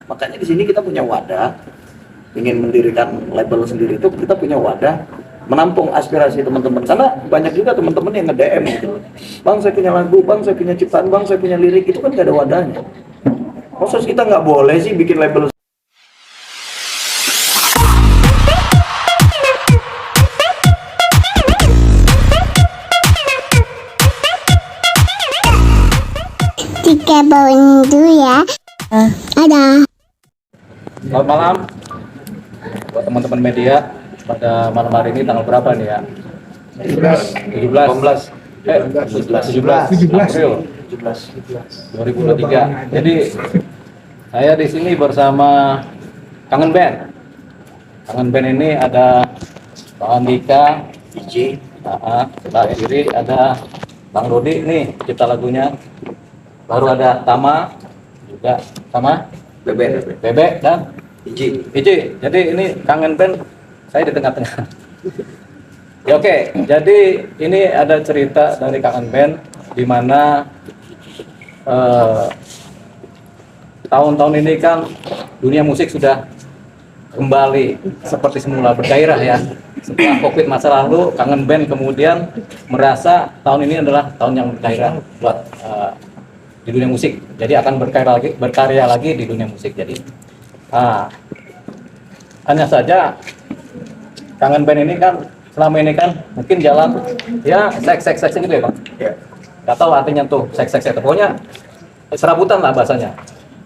Makanya di sini kita punya wadah, ingin mendirikan label sendiri itu kita punya wadah menampung aspirasi teman-teman, karena banyak juga teman-teman yang nge-DM gitu. Bang, saya punya lagu, bang, saya punya ciptaan, bang, saya punya lirik, itu kan gak ada wadahnya. Maksud kita nggak boleh sih bikin label. Tiga bawang dulu ya. Ada. Selamat malam buat teman-teman media. Pada malam hari ini tanggal berapa nih ya? 17 April 2023. Jadi saya di sini bersama Kangen Band. Kangen Band ini ada Bang Andika, DJ, sebelah kiri ada Bang Dodi nih cipta lagunya. Baru ada Tama juga sama Bebek dan DJ. Jadi ini Kangen Band, saya di tengah-tengah. Ya oke, jadi ini ada cerita dari Kangen Band di mana tahun-tahun ini kan dunia musik sudah kembali seperti semula bergairah ya. Setelah Covid masa lalu, Kangen Band kemudian merasa tahun ini adalah tahun yang bergairah buat di dunia musik. Jadi akan berkarya lagi di dunia musik. Jadi hanya saja Kangen Band ini kan selama ini kan mungkin jalan ya seks gitu ya Bang. Ya. Gak tahu artinya tuh seks itu, pokoknya serabutan lah bahasanya.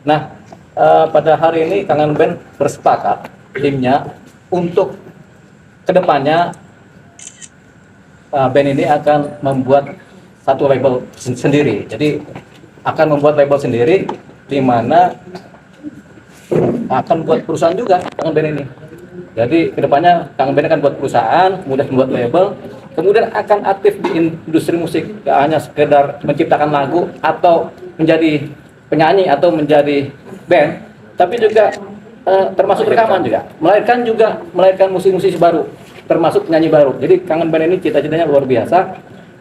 Nah pada hari ini Kangen Band bersepakat timnya untuk kedepannya band ini akan membuat satu label sendiri. Jadi akan membuat label sendiri di mana akan buat perusahaan juga Kangen Band ini. Jadi kedepannya Kangen Band akan buat perusahaan, kemudian membuat label, kemudian akan aktif di industri musik, gak hanya sekedar menciptakan lagu atau menjadi penyanyi atau menjadi band, tapi juga termasuk rekaman juga, melahirkan musik-musik baru, termasuk penyanyi baru. Jadi Kangen Band ini cita-citanya luar biasa.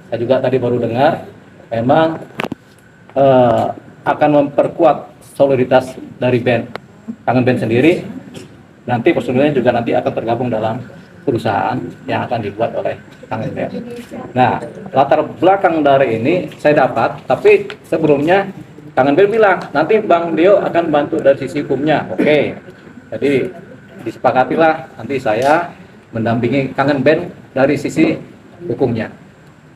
Saya juga tadi baru dengar, memang akan memperkuat soliditas dari band Kangen Band sendiri. Nanti personilnya juga nanti akan tergabung dalam perusahaan yang akan dibuat oleh Kangen Band. Nah, latar belakang dari ini saya dapat, tapi sebelumnya Kangen Band bilang nanti Bang Dio akan bantu dari sisi hukumnya. Oke, jadi disepakatilah nanti saya mendampingi Kangen Band dari sisi hukumnya.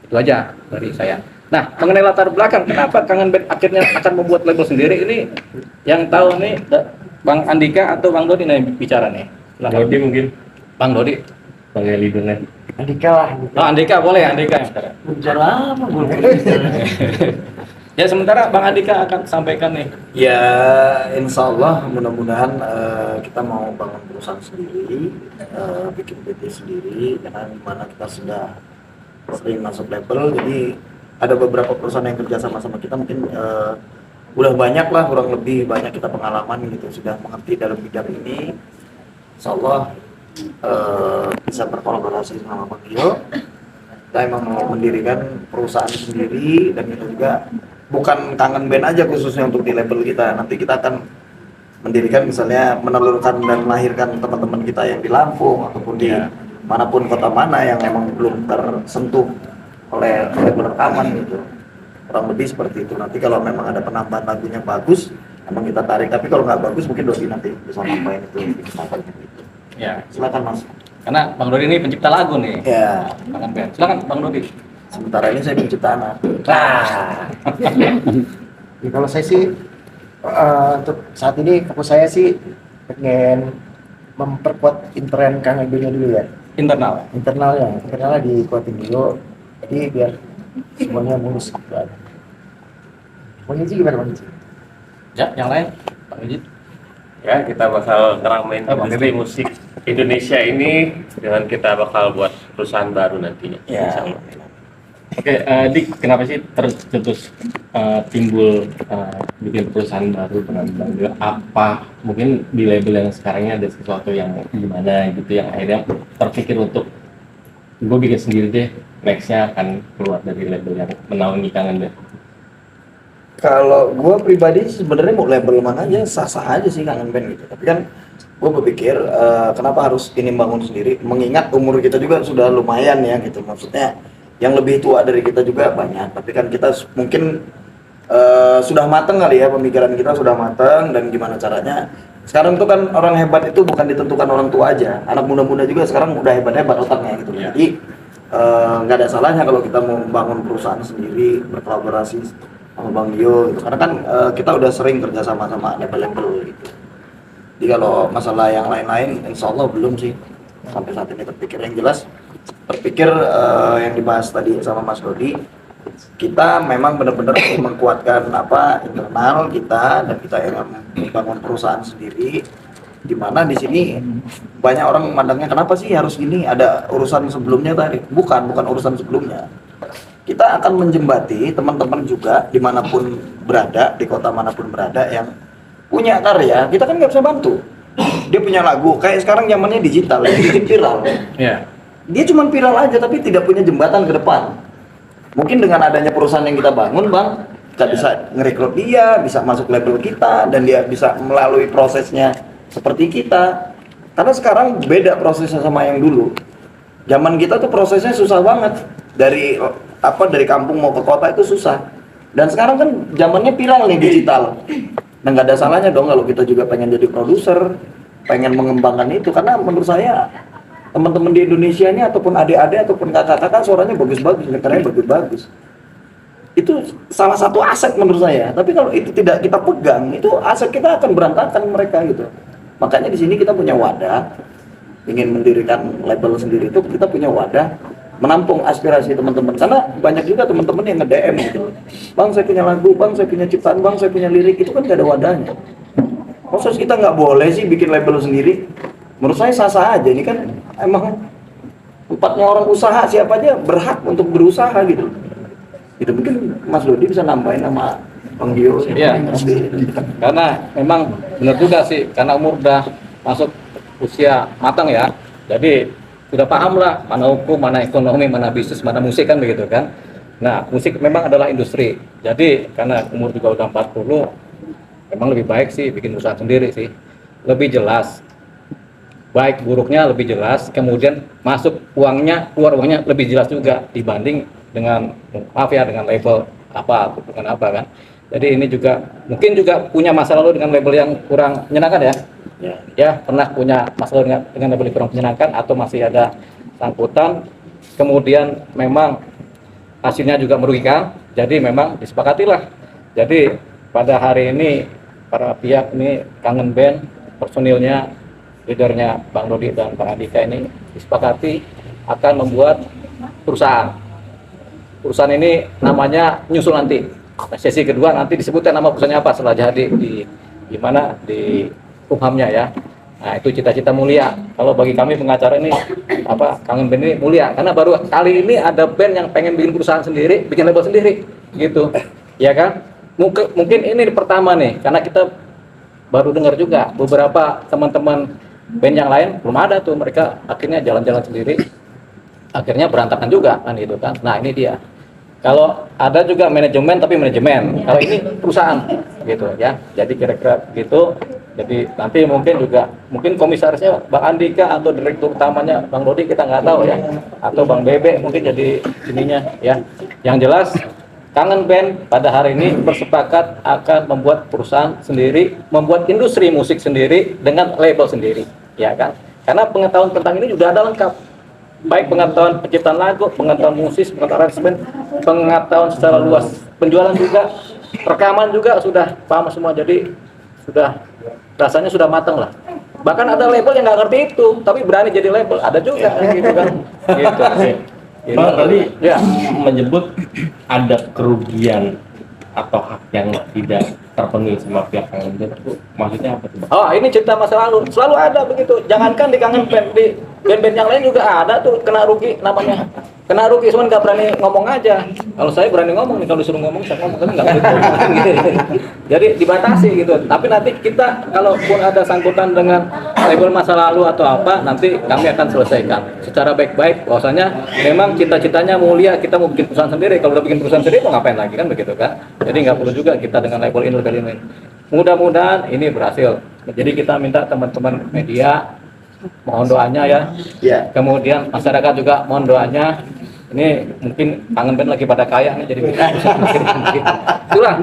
Itu aja dari saya. Nah, mengenai latar belakang kenapa Kangen Band akhirnya akan membuat label sendiri ini, yang tahu nih Bang Andika atau Bang Dodi nih bicara nih. Dodi mungkin. Bang Dodi. Bang Eli dulu. Andika lah. Oh, Andika boleh, Andika yang bicara. Bicara apa? Ya sementara Bang Andika akan sampaikan nih. Ya, insya Allah mudah-mudahan kita mau bangun perusahaan sendiri, bikin PT sendiri, karena dimana kita sudah sering masuk label, jadi ada beberapa perusahaan yang kerja sama kita mungkin udah banyak lah, kurang lebih banyak kita pengalaman gitu, sudah mengerti dalam bidang ini. Insya Allah bisa berkolaborasi sama Bang Dio. Kita emang mau mendirikan perusahaan sendiri, dan kita juga bukan Kangen Band aja khususnya untuk di label kita. Nanti kita akan mendirikan misalnya menelurkan dan melahirkan teman-teman kita yang di Lampung ataupun di manapun kota mana yang memang belum tersentuh oleh label rekaman gitu. Kurang lebih seperti itu. Nanti kalau memang ada penambahan lagunya bagus, emang kita tarik. Tapi kalau nggak bagus mungkin Dodi nanti bisa nambahin itu di kesempatan gitu. Ya, Silakan Mas. karena Bang Dodi ini pencipta lagu nih. Ya. Kangen Band. Silakan Bang Dodi. Sementara ini saya pencipta anak. Ya, kalau saya sih untuk saat ini fokus saya sih pengen memperkuat intern Kangen Bandnya dulu ya. Internalnya dikuatin dulu. Jadi biar semuanya mulus gitu aja. Bang Iji gimana Bang Iji? Ya, yang lain Bang Iji. Ya, kita bakal ngeramein industri musik Indonesia ini dengan kita bakal buat perusahaan baru nantinya. Ya. Insya Allah. Oke, Dik, kenapa sih tercetus timbul bikin perusahaan baru dengan Bang Dio? Apa mungkin di label yang sekarangnya ada sesuatu yang gimana gitu yang akhirnya terpikir untuk gue bikin sendiri deh, nextnya akan keluar dari label yang menaungi Kangen Band? Kalau gue pribadi sebenarnya mau label mana aja sah-sah aja sih Kangen Band gitu. Tapi kan gue berpikir kenapa harus ini bangun sendiri? Mengingat umur kita juga sudah lumayan ya gitu. Maksudnya yang lebih tua dari kita juga banyak. Tapi kan kita mungkin sudah mateng kali ya, pemikiran kita sudah mateng dan gimana caranya. Sekarang tuh kan orang hebat itu bukan ditentukan orang tua aja. Anak muda-muda juga sekarang udah hebat-hebat otaknya gitu. Jadi nggak ada salahnya kalau kita mau membangun perusahaan sendiri, berkolaborasi sama Bang Dio gitu. Karena kan kita udah sering kerja sama label-label gitu. Jadi kalau masalah yang lain-lain insya Allah belum sih sampai saat ini terpikir. Yang jelas terpikir yang dibahas tadi sama Mas Dodi, kita memang benar-benar mengkuatkan internal kita, dan kita yang membangun perusahaan sendiri, di mana di sini banyak orang memandangnya kenapa sih harus gini, ada urusan sebelumnya tadi. Bukan urusan sebelumnya. Kita akan menjembati teman-teman juga dimanapun berada, di kota manapun berada yang punya karya. Kita kan nggak bisa bantu. Dia punya lagu, kayak sekarang zamannya digital, yang bikin viral. Dia cuma viral aja tapi tidak punya jembatan ke depan. Mungkin dengan adanya perusahaan yang kita bangun, Bang, kita bisa ngerekrut dia, bisa masuk label kita, dan dia bisa melalui prosesnya seperti kita. Karena sekarang beda prosesnya sama yang dulu. Zaman kita tuh prosesnya susah banget. Dari kampung mau ke kota itu susah. Dan sekarang kan zamannya viral nih, digital. Nah, nggak ada salahnya dong kalau kita juga pengen jadi produser, pengen mengembangkan itu. Karena menurut saya teman-teman di Indonesia ini ataupun adik-adik ataupun kakak-kakak suaranya bagus-bagus, karena bagus-bagus. Itu salah satu aset menurut saya. Tapi kalau itu tidak kita pegang, itu aset kita akan berantakan mereka gitu. Makanya di sini kita punya wadah, ingin mendirikan label sendiri itu kita punya wadah menampung aspirasi teman-teman. Karena banyak juga teman-teman yang nge-DM gitu. Bang, saya punya lagu, Bang, saya punya ciptaan, Bang, saya punya lirik. Itu kan nggak ada wadahnya. Proses kita nggak boleh sih bikin label sendiri. Menurut saya sah-sah aja. Ini kan emang tempatnya orang usaha, siapa aja berhak untuk berusaha gitu. Itu mungkin Mas Dodi bisa nambahin sama Bang Dio. Iya. Karena memang benar juga sih, karena umur udah masuk usia matang ya. Jadi sudah paham lah mana hukum, mana ekonomi, mana bisnis, mana musik kan begitu kan. Nah, musik memang adalah industri. Jadi karena umur juga udah 40, memang lebih baik sih bikin usaha sendiri sih. Lebih jelas. Baik buruknya lebih jelas, kemudian masuk uangnya, keluar uangnya lebih jelas juga dibanding dengan dengan label bukan apa kan. Jadi ini juga mungkin juga punya masa lalu dengan label yang kurang menyenangkan ya. Ya, pernah punya masalah dengan label yang kurang menyenangkan atau masih ada sangkutan. Kemudian memang hasilnya juga merugikan. Jadi memang disepakatilah. Jadi pada hari ini para pihak ini Kangen Band, personilnya, leadernya Bang Dodi dan Bang Andika ini disepakati akan membuat perusahaan. Perusahaan ini namanya nyusul nanti. Sesi kedua nanti disebutkan nama perusahaannya apa setelah jadi di mana di Kumhamnya ya. Nah, itu cita-cita mulia. Kalau bagi kami pengacara ini Kangen Band ini mulia karena baru kali ini ada band yang pengen bikin perusahaan sendiri, bikin label sendiri gitu. Ya kan? Mungkin ini pertama nih karena kita baru dengar juga beberapa teman-teman band yang lain belum ada tuh, mereka akhirnya jalan-jalan sendiri, akhirnya berantakan juga kan gitu kan. Nah ini dia, kalau ada juga manajemen tapi manajemen, kalau ini perusahaan gitu ya. Jadi kira-kira gitu. Jadi nanti mungkin komisarisnya Bang Andika atau direktur utamanya Bang Dodi, kita nggak tahu ya, atau Bang Bebe mungkin jadi ininya ya. Yang jelas Kangen Band pada hari ini bersepakat akan membuat perusahaan sendiri, membuat industri musik sendiri dengan label sendiri, ya kan? Karena pengetahuan tentang ini sudah ada lengkap, baik pengetahuan penciptaan lagu, pengetahuan musik, pengetahuan aransemen, pengetahuan secara luas penjualan juga, rekaman juga sudah paham semua. Jadi sudah rasanya sudah matang lah. Bahkan ada label yang nggak ngerti itu, tapi berani jadi label, ada juga gitu kan? Gitu sih. Bang tadi Ya. menyebut ada kerugian atau hak yang tidak terpenuhi sama pihak Kangen Band, itu maksudnya apa tuh, Bang? Oh, ini cerita masa lalu, selalu ada begitu. Jangankan di Kangen Band, di band-band yang lain juga ada tuh kena rugi namanya. Kena rugi, cuman nggak berani ngomong aja. Kalau saya berani ngomong nih, kalau disuruh ngomong saya ngomong, tapi nggak boleh ngomong. Jadi dibatasi gitu. Tapi nanti kita kalaupun ada sangkutan dengan label masa lalu atau apa, nanti kami akan selesaikan secara baik-baik. Bahwasanya memang cita-citanya mulia, kita mau bikin perusahaan sendiri. Kalau udah bikin perusahaan sendiri mau ngapain lagi kan begitu kan? Jadi nggak perlu juga kita dengan label ini. Mudah-mudahan ini berhasil. Jadi kita minta teman-teman media mohon doanya ya. Ya. Kemudian masyarakat juga mohon doanya. Ini mungkin Kangen Band lagi pada kaya nih, jadi bisa mikir. Itulah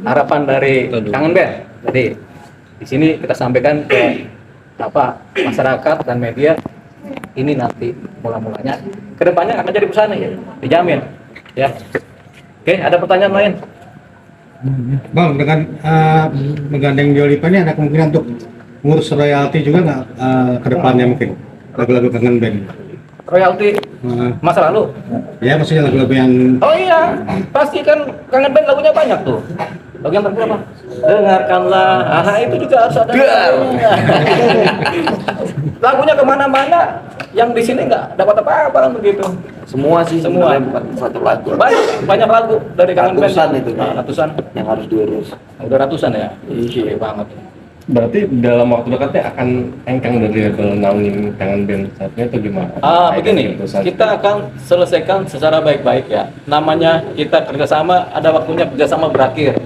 harapan dari Kangen Band. Jadi di sini kita sampaikan ke masyarakat dan media, ini nanti mulanya kedepannya akan jadi perusahaan ya, dijamin ya. Oke, ada pertanyaan lain? Bang, dengan menggandeng Dua Lipa ini ada kemungkinan untuk ngurus royalti juga nggak ke depannya mungkin lagu-lagu Kangen Band? Royalti masa lalu? Ya, maksudnya lagu-lagu yang... Oh iya, pasti kan Kangen Band lagunya banyak tuh. Lagu yang terkenal apa? Dengarkanlah, itu juga harus ada. Lagunya kemana-mana, yang di sini nggak dapat apa-apa kan begitu. Semua sih, Semua. sebenarnya bukan satu lagu. Banyak lagu dari Kangen Band. Ratusan itu, Pak. Ratusan. Yang harus diurus. Udah ratusan ya? Iya. Iya banget. Berarti dalam waktu dekatnya akan hengkang dari level naungin Kangen Band saatnya atau gimana? Begini, kita akan selesaikan secara baik-baik ya. Namanya kita kerjasama, ada waktunya kerjasama berakhir.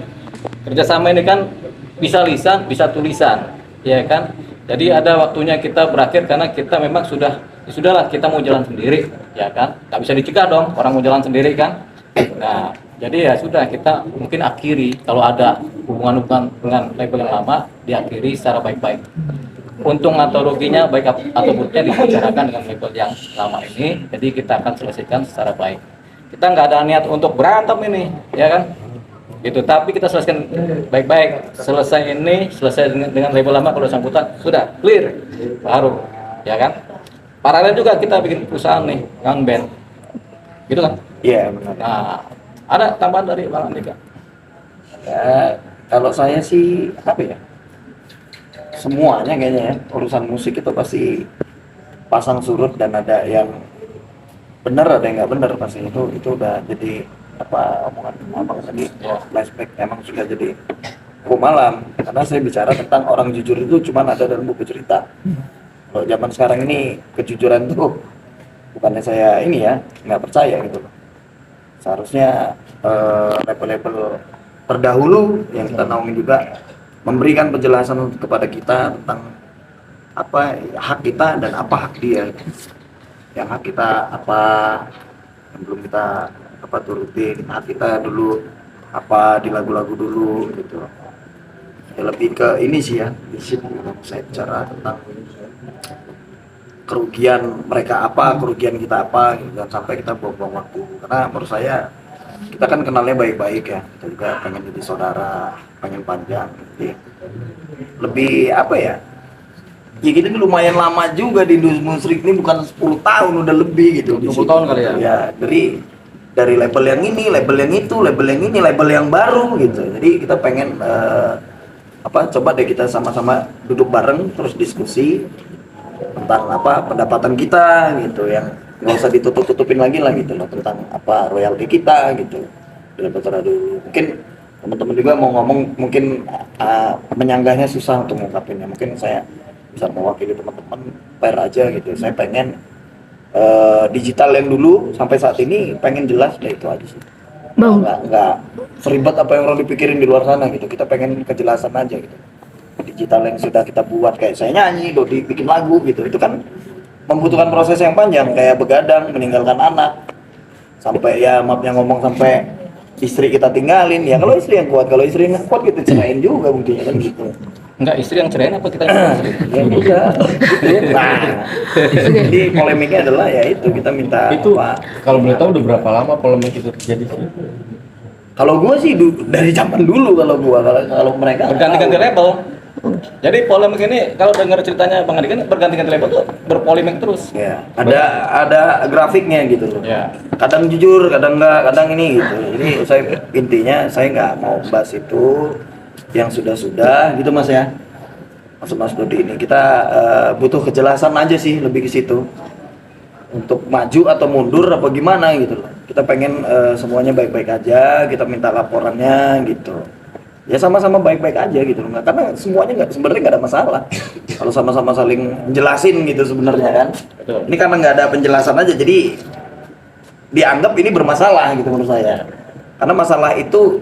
Kerjasama ini kan bisa lisan, bisa tulisan, ya kan? Jadi ada waktunya kita berakhir karena kita memang sudahlah kita mau jalan sendiri, ya kan? Nggak bisa dicegah dong orang mau jalan sendiri kan? Nah, jadi ya sudah kita mungkin akhiri kalau ada hubungan dengan label yang lama diakhiri secara baik-baik. Untung atau ruginya baik atau buruknya dibicarakan dengan label yang lama ini. Jadi kita akan selesaikan secara baik. Kita nggak ada niat untuk berantem ini, ya kan? Gitu. Tapi kita selesaikan baik-baik. Selesai dengan label lama kalau sambutan sudah clear, baru, ya kan? Paralel juga kita bikin perusahaan nih, Kangen Band, gitu kan? Iya, benar. Nah, ada tambahan dari Bang Andika? Ya, kalau saya sih apa ya? Semuanya kayaknya ya, urusan musik itu pasti pasang surut dan ada yang benar ada yang nggak benar pasti itu udah jadi omongan abang tadi flashback emang sudah jadi buku malam karena saya bicara tentang orang jujur itu cuma ada dalam buku cerita. Kalau zaman sekarang ini kejujuran tuh bukannya saya ini ya nggak percaya gitu loh. Seharusnya label-label terdahulu yang kita naungi juga memberikan penjelasan kepada kita tentang apa hak kita dan apa hak dia. Yang hak kita apa yang belum kita turutin, hak kita dulu apa di lagu-lagu dulu gitu. Ya lebih ke ini sih ya, di sini saya bicara tentang kerugian mereka apa, kerugian kita apa gitu, dan sampai kita buang-buang waktu. Karena menurut saya kita kan kenalnya baik-baik ya, kita juga pengen jadi saudara, pengen panjang gitu. Lebih apa ya? Ya kita ini lumayan lama juga di industri ini, bukan 10 tahun udah lebih gitu. 20 tahun kali ya? Ya, dari label yang ini, label yang itu, label yang ini, label yang baru gitu. Jadi kita pengen coba deh kita sama-sama duduk bareng terus diskusi tentang pendapatan kita gitu, yang nggak usah ditutup-tutupin lagi lah gitu loh, tentang royalti kita gitu. Dulu mungkin teman-teman juga mau ngomong mungkin menyanggahnya susah untuk ngungkapinnya, mungkin saya bisa mewakili teman-teman fair aja gitu. Saya pengen digital yang dulu sampai saat ini pengen jelas, ya itu aja sih. Nggak seribet apa yang orang dipikirin di luar sana gitu. Kita pengen kejelasan aja gitu. Digital yang sudah kita buat, kayak saya nyanyi, Dodi bikin lagu gitu, itu kan membutuhkan proses yang panjang, kayak begadang, meninggalkan anak, sampai ya maafnya ngomong sampai istri kita tinggalin. Ya kalau istri yang kuat, kalau istri yang kuat kita cerain juga buktinya kan gitu. Enggak, istri yang cerain apa kita yang istri? Ya juga. Nah, jadi polemiknya adalah ya itu kita minta Itu kalau boleh tahu udah berapa lama polemik itu terjadi sih? Kalau gua sih dari zaman dulu, kalau mereka Berganti-ganti label. Jadi polemik ini kalau dengar ceritanya Bang Andika, berganti-ganti label tuh berpolemik terus. ya ada grafiknya gitu loh. Ya. Kadang jujur, kadang enggak, kadang ini gitu. Jadi intinya saya nggak mau bahas itu yang sudah gitu Mas ya. Mas Dodi ini kita butuh kejelasan aja sih, lebih ke situ. Untuk maju atau mundur apa gimana gitu loh. kita pengen semuanya baik-baik aja, kita minta laporannya gitu. Ya sama-sama baik-baik aja gitu loh. Karena semuanya sebenarnya nggak ada masalah kalau sama-sama saling jelasin gitu sebenarnya kan. Betul. Ini karena nggak ada penjelasan aja, jadi dianggap ini bermasalah gitu menurut saya. Karena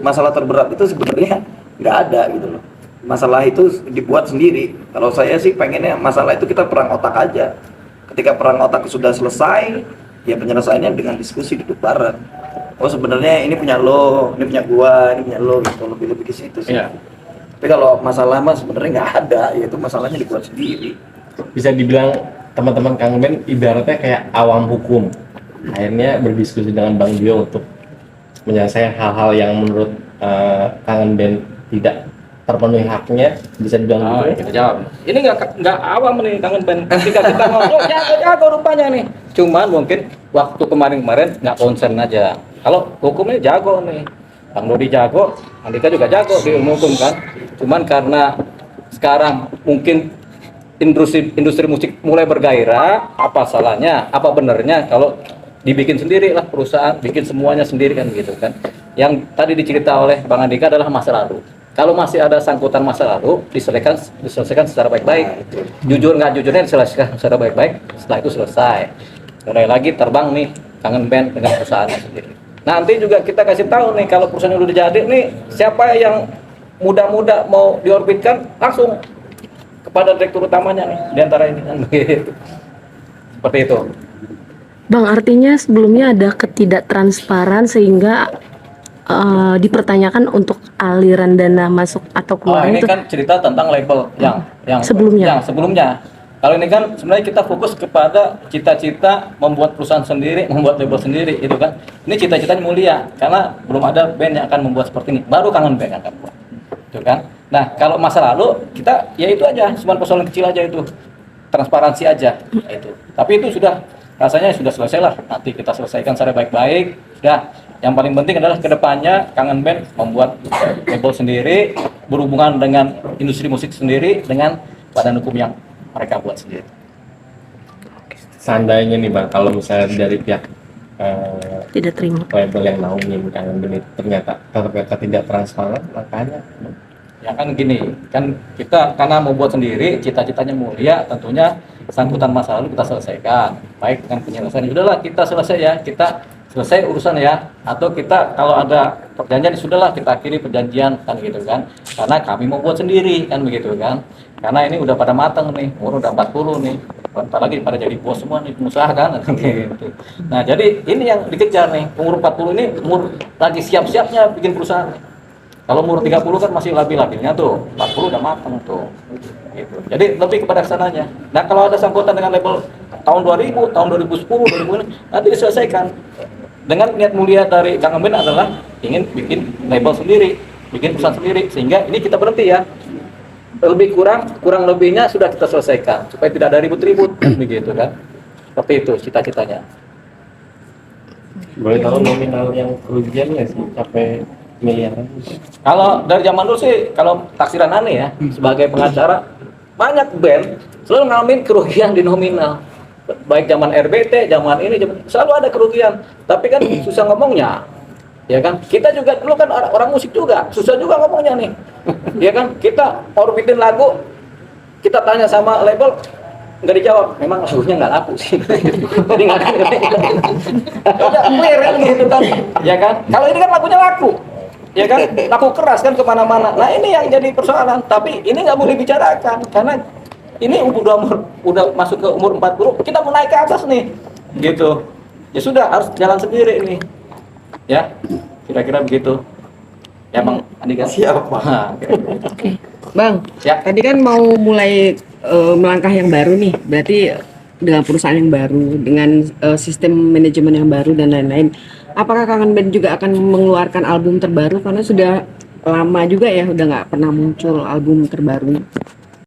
masalah terberat itu sebenarnya nggak ada gitu loh. Masalah itu dibuat sendiri. Kalau saya sih pengennya masalah itu kita perang otak aja. Ketika perang otak sudah selesai, ya penyelesaiannya dengan diskusi duduk bareng. Oh sebenarnya ini punya lo, ini punya gua, ini punya lo gitu, lebih ke situ sih. Iya. Tapi kalau masalah mah sebenarnya nggak ada, yaitu masalahnya dibuat sendiri. Bisa dibilang teman-teman Kangen Band ibaratnya kayak awam hukum. Akhirnya berdiskusi dengan Bang Dio untuk menyelesaikan hal-hal yang menurut Kangen Band tidak terpenuhi haknya, bisa dibilang gitu. Kita jawab. Ini nggak awam nih Kangen Band. Ketika kita ngobrol, jago rupanya nih. Cuman mungkin waktu kemarin nggak konsen aja. Kalau hukumnya jago nih, Bang Dodi jago, Andika juga jago di ilmu hukum kan. Cuman karena sekarang mungkin industri musik mulai bergairah, apa salahnya, apa benernya kalau dibikin sendiri lah perusahaan, bikin semuanya sendiri kan gitu kan. Yang tadi dicerita oleh Bang Andika adalah masa lalu. Kalau masih ada sangkutan masa lalu, diselesaikan secara baik-baik. Jujur nggak jujurnya diselesaikan secara baik-baik, setelah itu selesai. Mulai lagi terbang nih Kangen Band dengan perusahaannya sendiri. Nanti juga kita kasih tahu nih kalau perusahaan udah jadi nih, siapa yang muda-muda mau diorbitkan langsung kepada direktur utamanya nih di antara ini kan begitu. Seperti itu. Bang, artinya sebelumnya ada ketidaktransparan sehingga dipertanyakan untuk aliran dana masuk atau keluar Ini itu. kan cerita tentang label yang Sebelumnya. sebelumnya. Kalau ini kan sebenarnya kita fokus kepada cita-cita membuat perusahaan sendiri, membuat label sendiri, itu kan. Ini cita-citanya mulia karena belum ada band yang akan membuat seperti ini. Baru Kangen Band yang akan buat. Itu kan. Nah, kalau masa lalu kita ya itu aja, cuma persoalan kecil aja itu. Transparansi aja itu. Tapi itu sudah rasanya sudah selesai lah. Nanti kita selesaikan secara baik-baik. Sudah. Yang paling penting adalah kedepannya Kangen Band membuat label sendiri, berhubungan dengan industri musik sendiri, dengan badan hukum yang mereka buat sendiri. Seandainya nih Bang, kalau misalnya dari pihak Tidak terima. label yang naungin Kangen Band itu ternyata tidak transparan, makanya Ya kan gini, kan kita karena mau buat sendiri, cita-citanya mulia, tentunya sangkutan masa lalu kita selesaikan. Baik dengan penyelesaian, sudahlah kita selesai ya, kita selesai urusan ya. Atau kita kalau ada perjanjian, sudahlah kita akhiri perjanjian kan gitu kan. Karena kami mau buat sendiri kan begitu kan. Karena ini udah pada matang nih, umur udah 40 nih. Bentar lagi pada jadi bos semua nih, pengusaha kan gitu. Nah, jadi ini yang dikejar nih, umur 40 ini umur lagi siap-siapnya bikin perusahaan. Kalau umur 30 kan masih labil-labilnya tuh, 40 udah matang tuh. Gitu. Jadi lebih kepada kesananya. Nah, kalau ada sangkutan dengan label tahun 2000, tahun 2010, 2000 nanti diselesaikan. Dengan niat mulia dari Kangen Band adalah ingin bikin label sendiri, bikin perusahaan sendiri, sehingga ini kita berhenti ya. Lebih kurang lebihnya sudah kita selesaikan supaya tidak ada ribut-ribut begitu kan. Seperti itu cita-citanya. boleh tahu nominal yang kerugiannya sih sampai miliaran. Kalau dari zaman dulu sih, kalau taksiran aneh ya, sebagai pengacara, banyak band selalu ngalamin kerugian di nominal. Baik zaman RBT, zaman ini, selalu ada kerugian. Tapi kan susah ngomongnya, ya kan? Kita juga dulu kan orang musik juga, susah juga ngomongnya nih, ya kan? Kita orbitin lagu, kita tanya sama label, nggak dijawab, memang lagunya nggak laku sih. Jadi nggak ada, udah clear kan gitu kan, ya kan? Kalau ini kan lagunya laku, ya kan? Laku keras kan kemana-mana. Nah ini yang jadi persoalan. Tapi ini nggak boleh dibicarakan karena ini udah masuk ke umur 40, kita mau naik ke atas nih, gitu. Ya sudah harus jalan sendiri ini, ya. Kira-kira begitu. Ya Bang Andika. Siap, Bang. Oke. Bang, Ya. tadi kan mau mulai melangkah yang baru nih, berarti dengan perusahaan yang baru, dengan sistem manajemen yang baru dan lain-lain. Apakah Kangen Band juga akan mengeluarkan album terbaru? Karena sudah lama juga ya, udah nggak pernah muncul album terbaru.